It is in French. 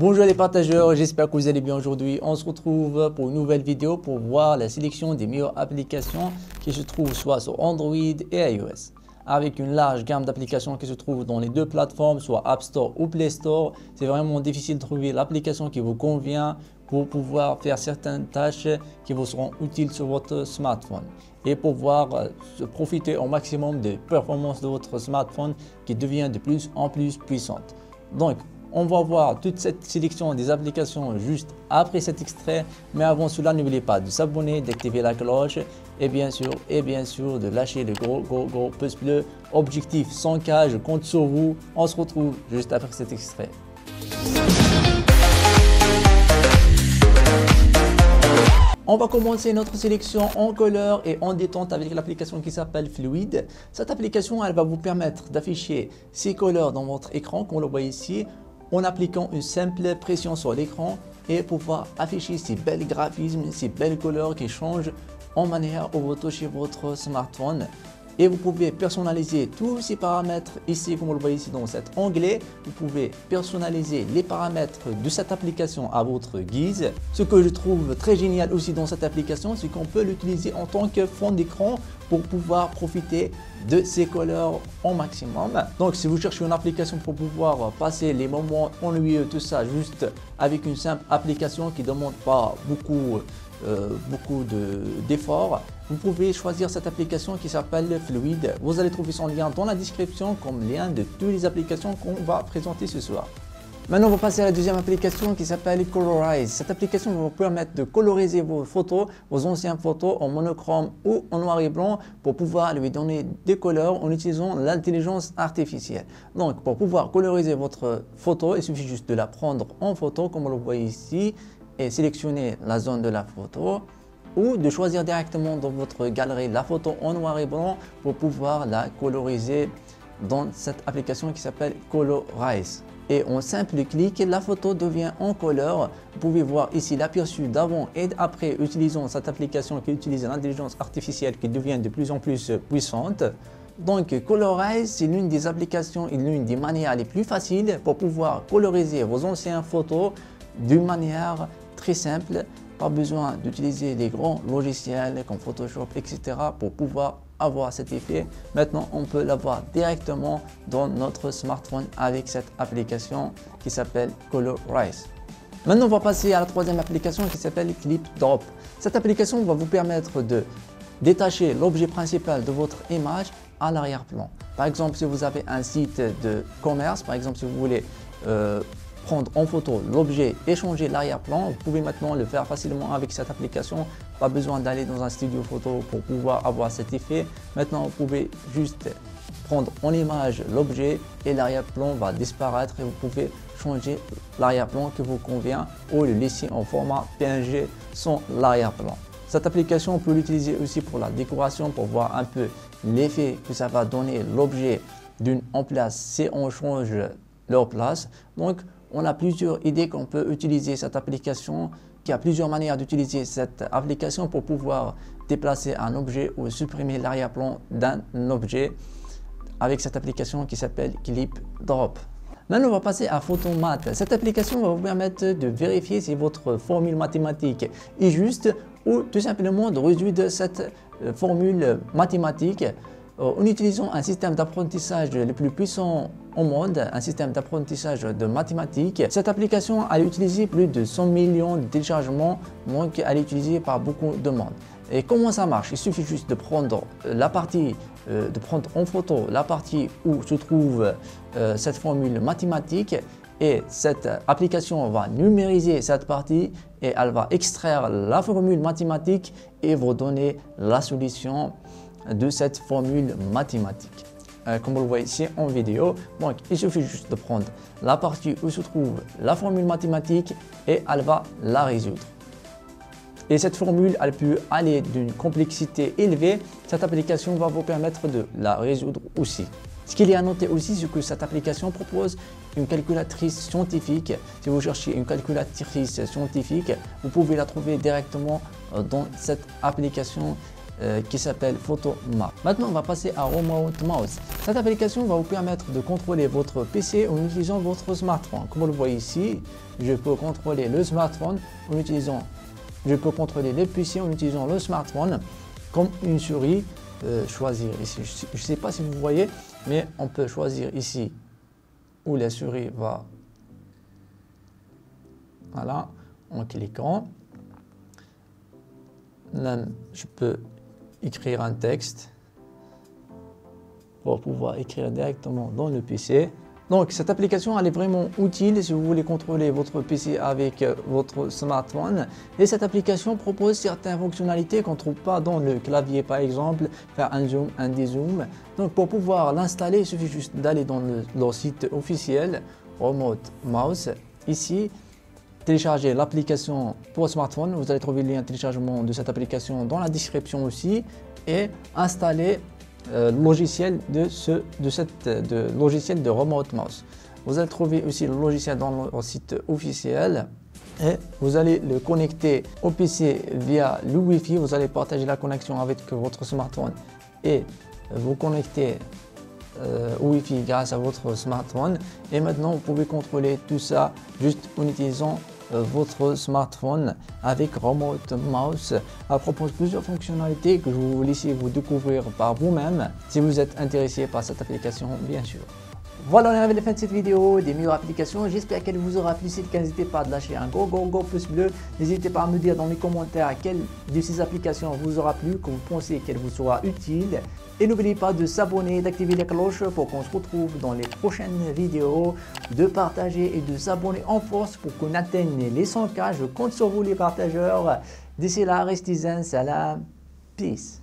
Bonjour les partageurs, j'espère que vous allez bien aujourd'hui. On se retrouve pour une nouvelle vidéo pour voir la sélection des meilleures applications qui se trouvent soit sur Android et iOS. Avec une large gamme d'applications qui se trouvent dans les deux plateformes, soit App Store ou Play Store, c'est vraiment difficile de trouver l'application qui vous convient pour pouvoir faire certaines tâches qui vous seront utiles sur votre smartphone et pouvoir profiter au maximum des performances de votre smartphone qui devient de plus en plus puissante. Donc, on va voir toute cette sélection des applications juste après cet extrait. Mais avant cela, n'oubliez pas de s'abonner, d'activer la cloche et bien sûr de lâcher le gros pouce bleu. Objectif 100K, je compte sur vous. On se retrouve juste après cet extrait. On va commencer notre sélection en couleur et en détente avec l'application qui s'appelle Fluid. Cette application, elle va vous permettre d'afficher ces couleurs dans votre écran, comme on le voit ici, en appliquant une simple pression sur l'écran et pouvoir afficher ces belles graphismes, ces belles couleurs qui changent en manière où vous touchez votre smartphone. Et vous pouvez personnaliser tous ces paramètres ici, comme vous le voyez ici dans cet onglet. Vous pouvez personnaliser les paramètres de cette application à votre guise. Ce que je trouve très génial aussi dans cette application, c'est qu'on peut l'utiliser en tant que fond d'écran pour pouvoir profiter de ces couleurs au maximum. Donc si vous cherchez une application pour pouvoir passer les moments ennuyeux, tout ça juste avec une simple application qui ne demande pas beaucoup d'efforts, vous pouvez choisir cette application qui s'appelle Fluid. Vous allez trouver son lien dans la description comme lien de toutes les applications qu'on va présenter ce soir. Maintenant, on va passer à la deuxième application qui s'appelle Colorize. Cette application va vous permettre de coloriser vos photos, vos anciennes photos en monochrome ou en noir et blanc pour pouvoir lui donner des couleurs en utilisant l'intelligence artificielle. Donc, pour pouvoir coloriser votre photo, il suffit juste de la prendre en photo comme on le voit ici et sélectionner la zone de la photo ou de choisir directement dans votre galerie la photo en noir et blanc pour pouvoir la coloriser dans cette application qui s'appelle Colorize. Et en simple clic, la photo devient en couleur. Vous pouvez voir ici l'aperçu d'avant et après utilisant cette application qui utilise l'intelligence artificielle qui devient de plus en plus puissante. Donc Colorize, c'est l'une des applications et l'une des manières les plus faciles pour pouvoir coloriser vos anciennes photos d'une manière très simple. Pas besoin d'utiliser des grands logiciels comme Photoshop, etc. pour pouvoir avoir cet effet. Maintenant, on peut l'avoir directement dans notre smartphone avec cette application qui s'appelle Colorize. Maintenant, on va passer à la troisième application qui s'appelle Clip Drop. Cette application va vous permettre de détacher l'objet principal de votre image à l'arrière-plan. Par exemple, si vous avez un site de commerce, par exemple, si vous voulez prendre en photo l'objet et changer l'arrière-plan, vous pouvez maintenant le faire facilement avec cette application. Pas besoin d'aller dans un studio photo pour pouvoir avoir cet effet. Maintenant, vous pouvez juste prendre en image l'objet et l'arrière-plan va disparaître et vous pouvez changer l'arrière-plan qui vous convient ou le laisser en format PNG sans l'arrière-plan. Cette application, on peut l'utiliser aussi pour la décoration pour voir un peu l'effet que ça va donner l'objet d'une en place si on change leur place. Donc, on a plusieurs idées qu'on peut utiliser cette application, qui a plusieurs manières d'utiliser cette application pour pouvoir déplacer un objet ou supprimer l'arrière-plan d'un objet avec cette application qui s'appelle Clip Drop. Maintenant, on va passer à Photomat. Cette application va vous permettre de vérifier si votre formule mathématique est juste ou tout simplement de résoudre cette formule mathématique en utilisant un système d'apprentissage le plus puissant au monde, un système d'apprentissage de mathématiques. Cette application a utilisé plus de 100 millions de téléchargements, donc elle est utilisée par beaucoup de monde. Et comment ça marche? Il suffit juste de prendre la partie, de prendre en photo la partie où se trouve cette formule mathématique et cette application va numériser cette partie et elle va extraire la formule mathématique et vous donner la solution de cette formule mathématique. Comme vous le voyez ici en vidéo, donc il suffit juste de prendre la partie où se trouve la formule mathématique et elle va la résoudre. Et cette formule, elle peut aller d'une complexité élevée. Cette application va vous permettre de la résoudre aussi. Ce qu'il y a à noter aussi, c'est que cette application propose une calculatrice scientifique. Si vous cherchez une calculatrice scientifique, vous pouvez la trouver directement dans cette application qui s'appelle PhotoMap. Maintenant, on va passer à Remote Mouse. Cette application va vous permettre de contrôler votre PC en utilisant votre smartphone. Comme vous le voyez ici, je peux contrôler le smartphone en utilisant, je peux contrôler le PC en utilisant le smartphone comme une souris. Choisir ici, je ne sais pas si vous voyez, mais on peut choisir ici où la souris va. Voilà, en cliquant. Là, je peux écrire un texte pour pouvoir écrire directement dans le PC. Donc cette application elle est vraiment utile si vous voulez contrôler votre PC avec votre smartphone, et cette application propose certaines fonctionnalités qu'on ne trouve pas dans le clavier, par exemple faire un zoom, un dézoom. Donc pour pouvoir l'installer, il suffit juste d'aller dans leur site officiel Remote Mouse. Ici, télécharger l'application pour smartphone, vous allez trouver le lien de téléchargement de cette application dans la description aussi, et installer le logiciel logiciel de Remote Mouse. Vous allez trouver aussi le logiciel dans leur site officiel et vous allez le connecter au PC via le Wi-Fi. Vous allez partager la connexion avec votre smartphone et vous connecter au Wi-Fi grâce à votre smartphone, et maintenant vous pouvez contrôler tout ça juste en utilisant votre smartphone avec Remote Mouse. Elle propose plusieurs fonctionnalités que je vais vous laisser vous découvrir par vous-même si vous êtes intéressé par cette application, bien sûr. Voilà, on est arrivé à la fin de cette vidéo des meilleures applications. J'espère qu'elle vous aura plu. Si le cas, n'hésitez pas à lâcher un go pouce bleu. N'hésitez pas à me dire dans les commentaires quelle de ces applications vous aura plu, que vous pensez qu'elle vous sera utile. Et n'oubliez pas de s'abonner, d'activer la cloche pour qu'on se retrouve dans les prochaines vidéos, de partager et de s'abonner en force pour qu'on atteigne les 100K. Je compte sur vous les partageurs. D'ici là, restez zen, salam, peace.